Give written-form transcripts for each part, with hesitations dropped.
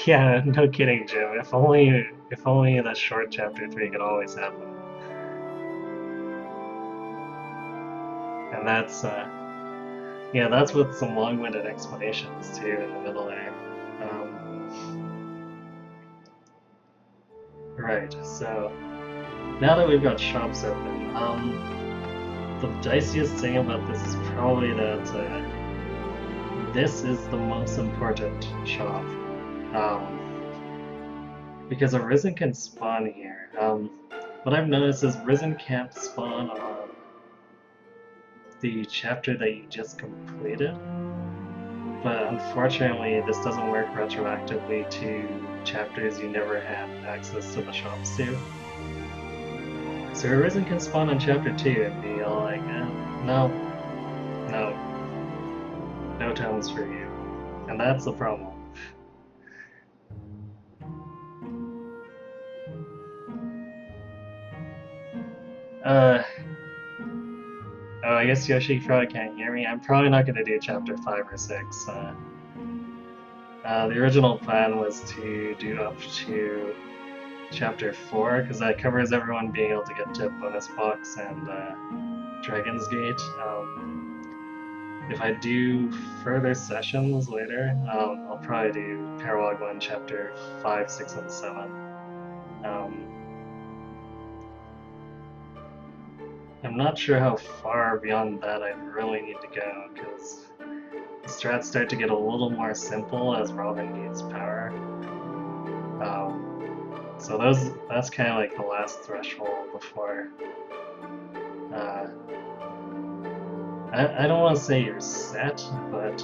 Yeah, no kidding, Jim. If only that short chapter 3 could always happen. And yeah, that's with some long-winded explanations too in the middle there. Right, so now that we've got shops open, the diciest thing about this is probably that this is the most important shop. Because a Risen can spawn here. What I've noticed is Risen can't spawn on the chapter that you just completed, but unfortunately this doesn't work retroactively to chapters you never had access to the shops to. So Arisen can spawn on chapter 2 and be all like, no, no, no tones for you. And that's the problem. Uh, oh, I guess Yoshi probably can't hear me. I'm probably not going to do chapter 5 or 6. The original plan was to do up to chapter 4, because that covers everyone being able to get to bonus box and Dragon's Gate. If I do further sessions later, I'll probably do Paralog 1 chapter 5, 6, and 7. I'm not sure how far beyond that I really need to go, because the strats start to get a little more simple as Robin gains power. So that's kind of like the last threshold before. I don't want to say you're set, but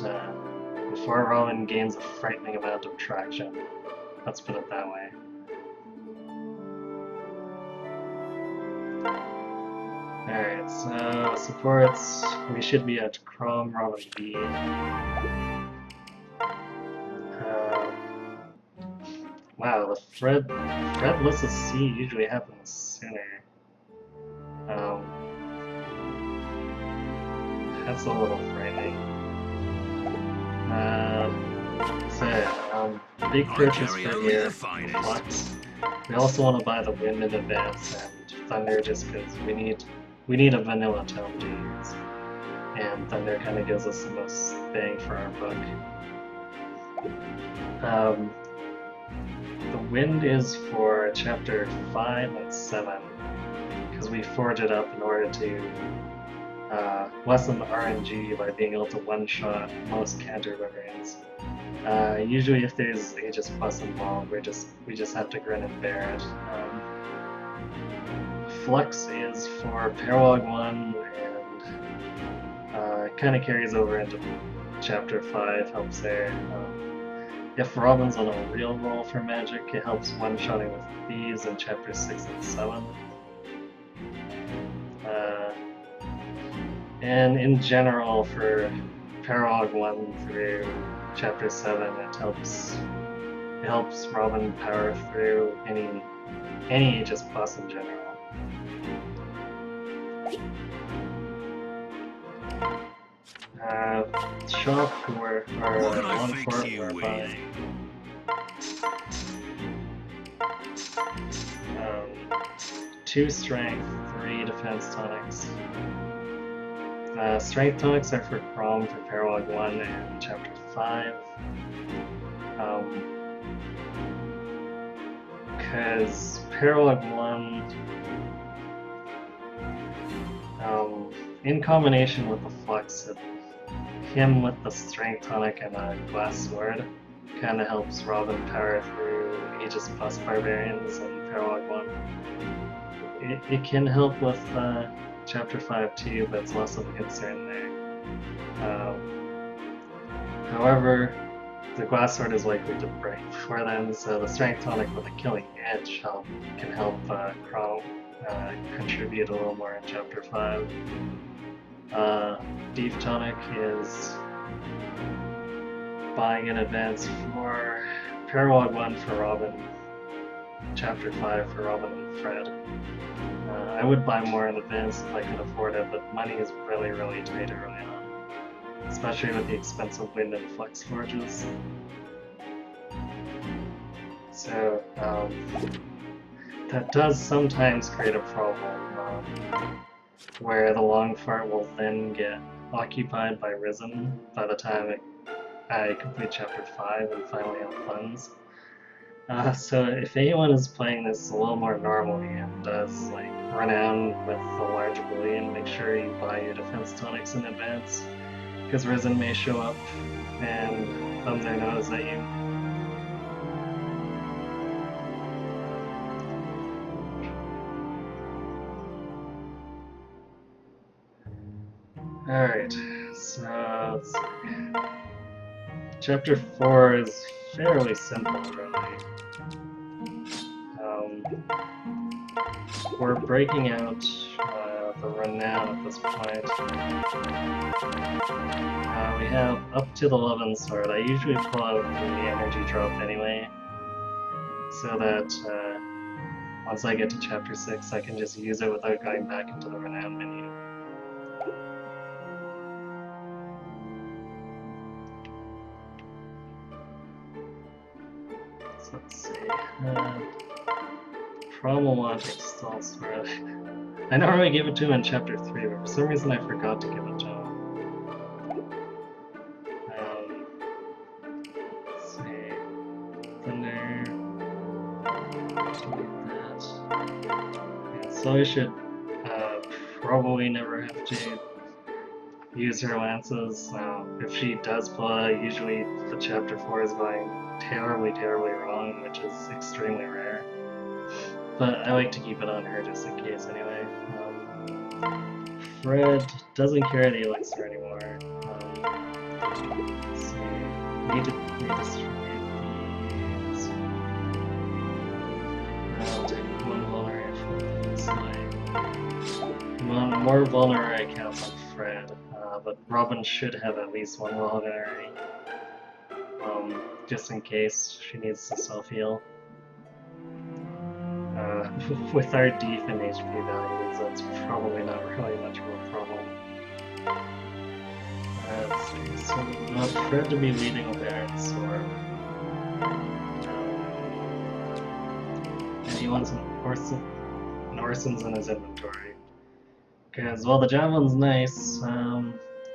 before Robin gains a frightening amount of traction. Let's put it that way. Alright, so supports, we should be at Chrome, Robin B. Wow, the Fredless C usually happens sooner. That's a little frightening. Big purchase for here, Flux. We also want to buy the Wind in advance and Thunder just because we need a vanilla tone to use. And Thunder kind of gives us the most bang for our buck. The Wind is for chapter 5 and 7, because we forge it up in order to lessen the RNG by being able to one-shot most counter variants. Usually if there's Aegis Plus involved, we just have to grin and bear it. Flux is for Paralog 1, and it kind of carries over into chapter 5, helps there. If Robin's on a real roll for magic, it helps one-shotting with thieves in chapter 6 and 7. And in general, for Paralog 1 through chapter 7, it helps Robin power through any Aegis Plus in general. Shop for one for or buying. 2 strength, 3 defense tonics. Strength tonics are for Chrome for Paralog 1 and chapter 5. Because Paralog 1, in combination with the Flux, him with the Strength Tonic and a Glass Sword kind of helps Robin power through Aegis Plus Barbarians and Paralog 1. It can help with chapter 5 too, but it's less of a concern there. However, the Glass Sword is likely to break before then, so the Strength Tonic with a Killing Edge can help Chrome contribute a little more in chapter 5. Deep Tonic is buying in advance for Paralog 1 for Robin, chapter 5 for Robin and Fred. I would buy more in advance if I could afford it, but money is really, really tight early on, especially with the expensive Wind and Flux forges. So, that does sometimes create a problem, where the long fart will then get occupied by Risen by the time I complete Chapter 5 and finally have funds. So if anyone is playing this a little more normally and does like Renown with the large bullion, make sure you buy your defense tonics in advance, because Risen may show up and thumb their nose at you. Alright, so let's see. Chapter 4 is fairly simple, really. We're breaking out the Renown at this point. We have up to the 11th sword. I usually pull out the energy drop anyway, so that once I get to Chapter 6 I can just use it without going back into the Renown menu. So let's see. Problematic stall sword. I normally give it to him in Chapter 3, but for some reason I forgot to give it to him. Let's see. Thunder. Yeah, so I should probably never have to use her lances. If she does pull out, usually the Chapter 4 is going terribly, terribly wrong, which is extremely rare. But I like to keep it on her just in case anyway. Fred doesn't carry the elixir anymore. Let's see. Need to redistribute these. I'll take one vulnerary from this line. One more vulnerary counts on Fred, but Robin should have at least one vulnerary. Just in case she needs to self-heal. With our def and HP values, that's probably not really much of a problem. Let's see, so not Fred to be leading a Baron Sword. And he wants an Orson's in his inventory. Because, well, the Javelin's nice, a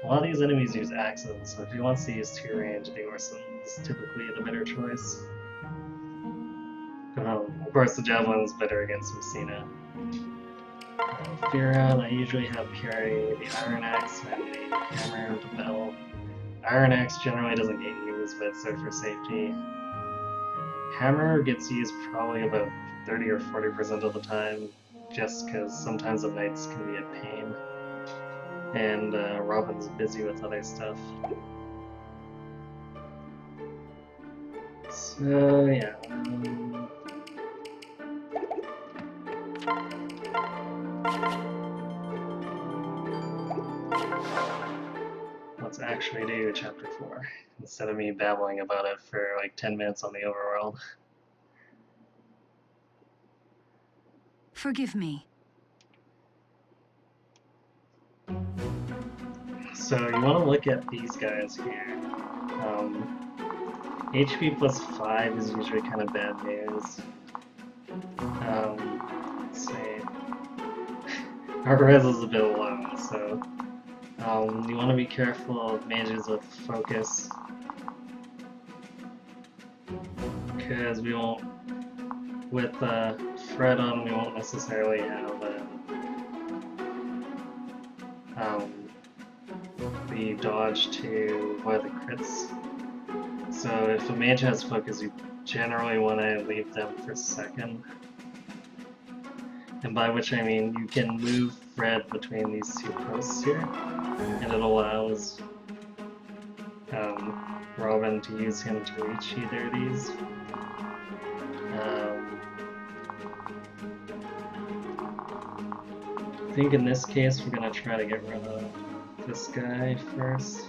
lot of these enemies use axes, so if he wants to use 2 range, the Orson's typically the better choice. Of course, the Javelin's better against Messina. Firon, I usually have carry the Iron Axe and the Hammer of the Bell. Iron Axe generally doesn't get used, but it's there for safety. Hammer gets used probably about 30 or 40% of the time, just because sometimes the knights can be a pain. And Robin's busy with other stuff. So, yeah. Let's actually do Chapter 4, instead of me babbling about it for like 10 minutes on the overworld. Forgive me. So you want to look at these guys here. HP plus 5 is usually kind of bad news. Let's see. Our res is a bit low, so you want to be careful of mages with focus, because we won't, with Fred on, we won't necessarily have the dodge to avoid the crits. So if a mage has focus, you generally want to leave them for second. And by which I mean you can move Fred between these 2 posts here, and it allows Robin to use him to reach either of these. I think in this case we're going to try to get rid of this guy first.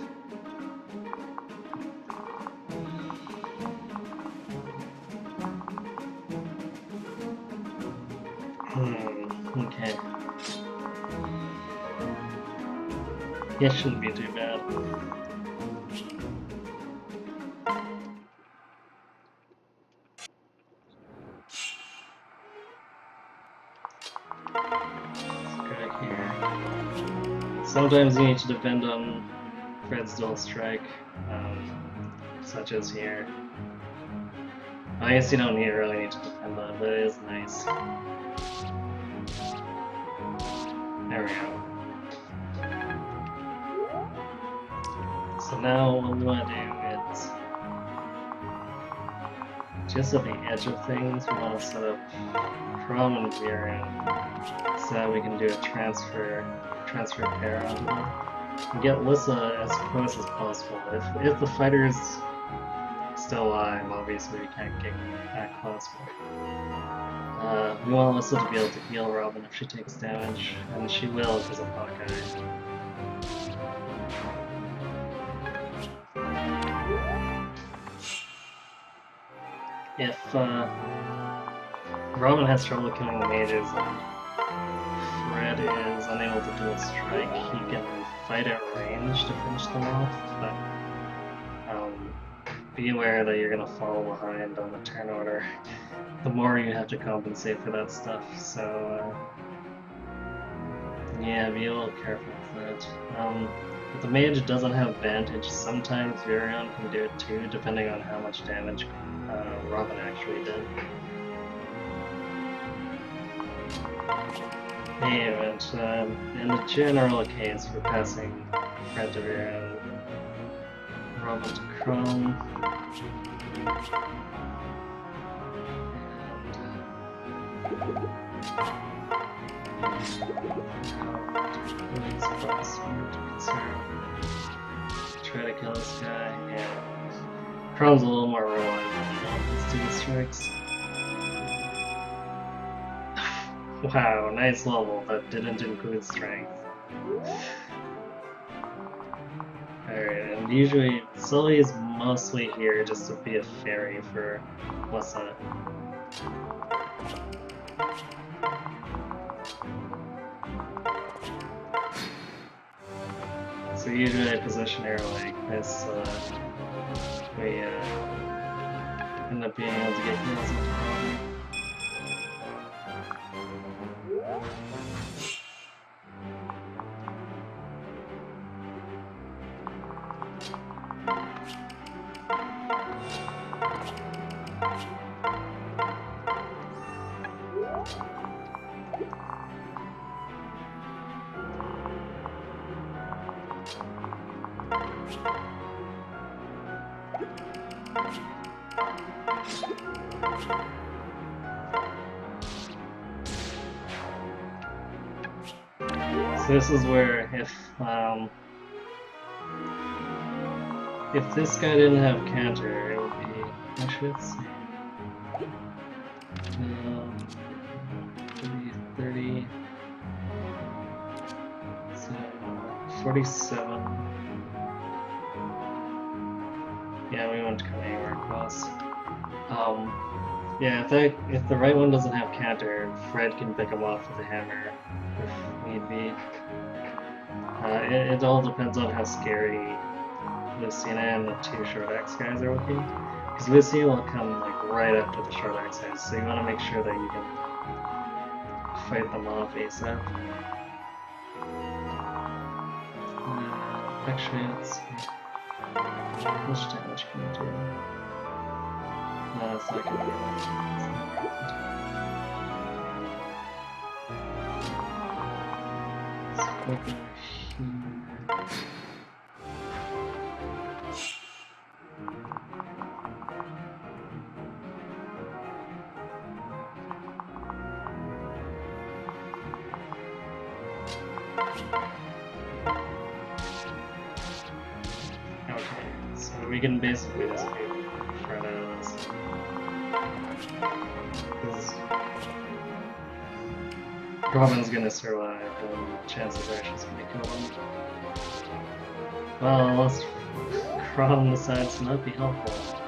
Okay. It shouldn't be too bad. Sometimes you need to depend on Fred's dual strike, such as here. I guess you don't really need to depend on it, but it is nice. There we go. So now what we want to do is, just at the edge of things, we want to set up Chrom and Viren so that we can do a transfer pair onto them. And get Lissa as close as possible. If the fighter's still alive, obviously we can't get that close. But, we want Lissa to be able to heal Robin if she takes damage, and she will because of Hawkeye. If Robin has trouble killing the mages and Fred is unable to dual strike, he can fight at range to finish them off, but be aware that you're going to fall behind on the turn order. The more you have to compensate for that stuff, so yeah, be a little careful with that. If the mage doesn't have advantage, sometimes Virion can do it too, depending on how much damage Robin actually did. Anyway, in the general case, we're passing Fred to Virion, Robin to Chrom, try to kill this guy. Yeah. Chrom's a little more reliant on his dual strikes. Wow, nice level that didn't include strength. Alright, and usually Sully is mostly here just to be a fairy for Lissa. So usually I position her like this, we end up being able to get heals into Robin. So this is where if this guy didn't have counter, it would be, actually let's see, 30, so 47. Yeah, we won't come anywhere close. Yeah, if the right one doesn't have counter, Fred can pick him off with a hammer if need be. It all depends on how scary Lucina and the two short axe guys are looking. Because Lucina will come like right after the short axe guys, so you want to make sure that you can fight them off ASAP. Actually, let's see. How much damage can you do? No, it's not gonna be enough. Let's go over here. Okay, so we can basically just be Fred out of this. Because Robin's gonna survive, and chances are she's gonna kill him. Well, unless Chrom decides to not be helpful.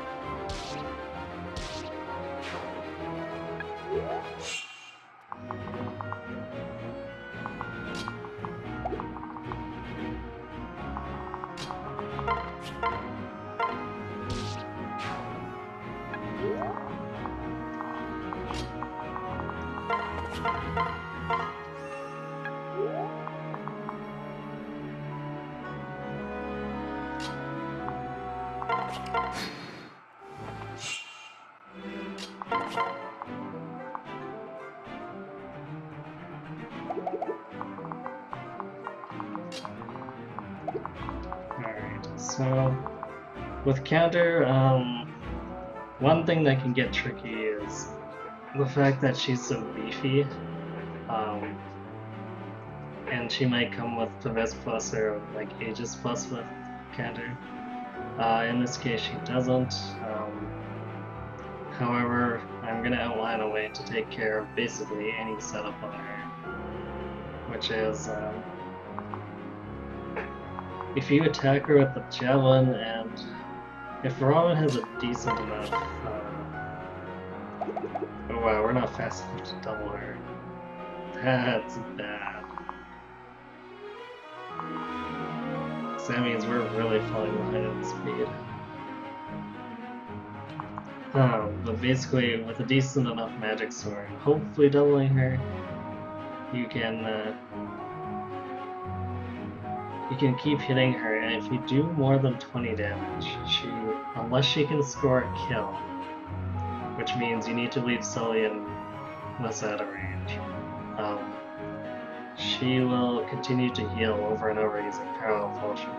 Alright, so with counter, one thing that can get tricky is the fact that she's so beefy, and she might come with Perez Plus or like Aegis Plus with counter. In this case, she doesn't. However, I'm going to outline a way to take care of basically any setup on her, which is if you attack her with the javelin, and if Robin has a decent enough, oh wow, we're not fast enough to double her. That's bad. So that means we're really falling behind in speed. But basically, with a decent enough magic sword, hopefully doubling her, you can keep hitting her, and if you do more than 20 damage, unless she can score a kill, which means you need to leave Sully and Nessa out of range, she will continue to heal over and over using Parallel Potion.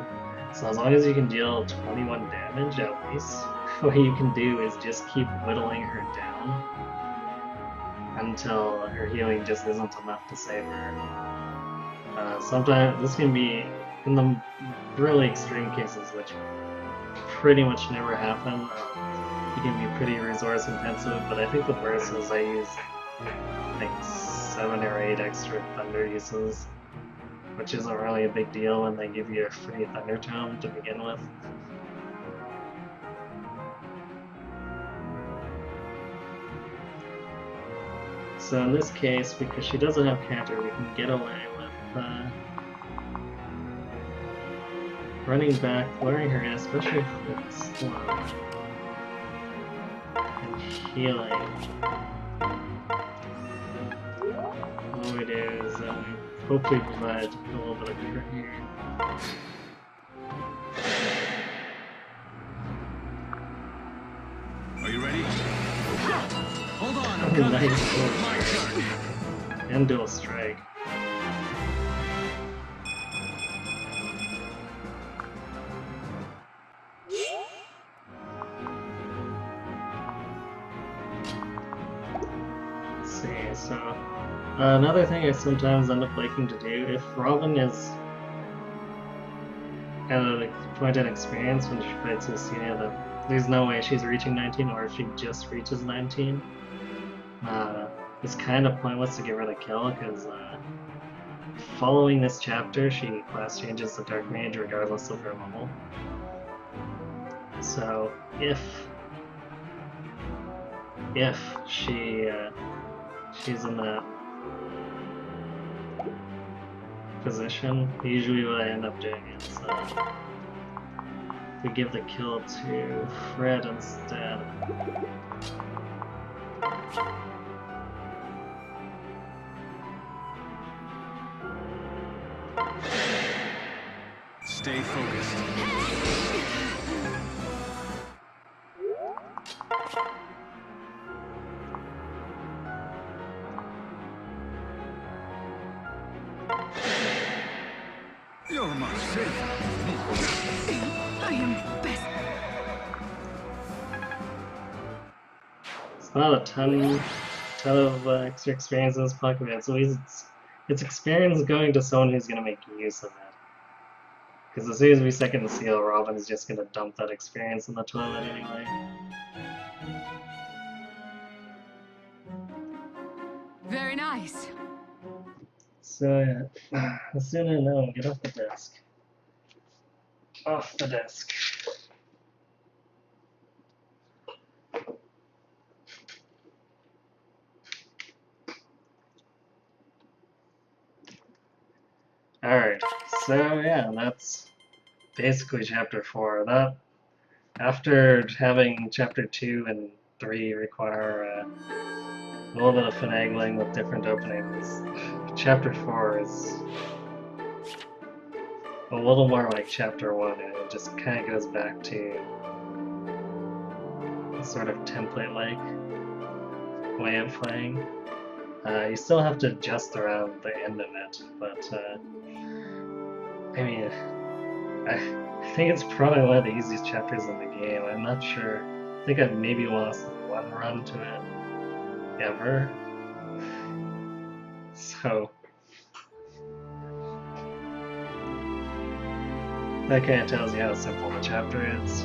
So as long as you can deal 21 damage at least, what you can do is just keep whittling her down until her healing just isn't enough to save her. Sometimes this can be, in the really extreme cases, which pretty much never happen, it can be pretty resource intensive, but I think the worst is I use like 7 or 8 extra thunder uses, which isn't really a big deal when they give you a free thunder tome to begin with. So in this case, because she doesn't have counter, we can get away with running back, luring her in, especially if it's slow, and healing. What we do is hopefully provide a little bit of crit here. Are you ready? Hold on, I'm Oh, coming. nice. My turn. And dual strike. Let's see, so another thing I sometimes end up liking to do, if Robin is at a point in experience when she fights Lucina that there's no way she's reaching 19, or if she just reaches 19, it's kind of pointless to give her the kill, because following this chapter, she class changes to Dark Mage regardless of her level. So if she's in that position, usually what I end up doing is we give the kill to Fred instead. Stay focused. You're much safer. I am best. It's not a ton of extra experience in this Pokemon, so it's experience going to someone who's going to make use of it. Because as soon as we second seal, Robin's just going to dump that experience in the toilet anyway. Very nice. So yeah, as soon as I know, get off the desk. Off the desk. Alright, so yeah, that's basically chapter 4. That, after having chapter 2 and 3 require a little bit of finagling with different openings, chapter 4 is a little more like chapter 1, and it just kind of goes back to sort of template-like way of playing. You still have to adjust around the end of it, but I mean, I think it's probably one of the easiest chapters in the game. I'm not sure. I think I've maybe lost one run to it ever. So that kind of tells you how simple the chapter is.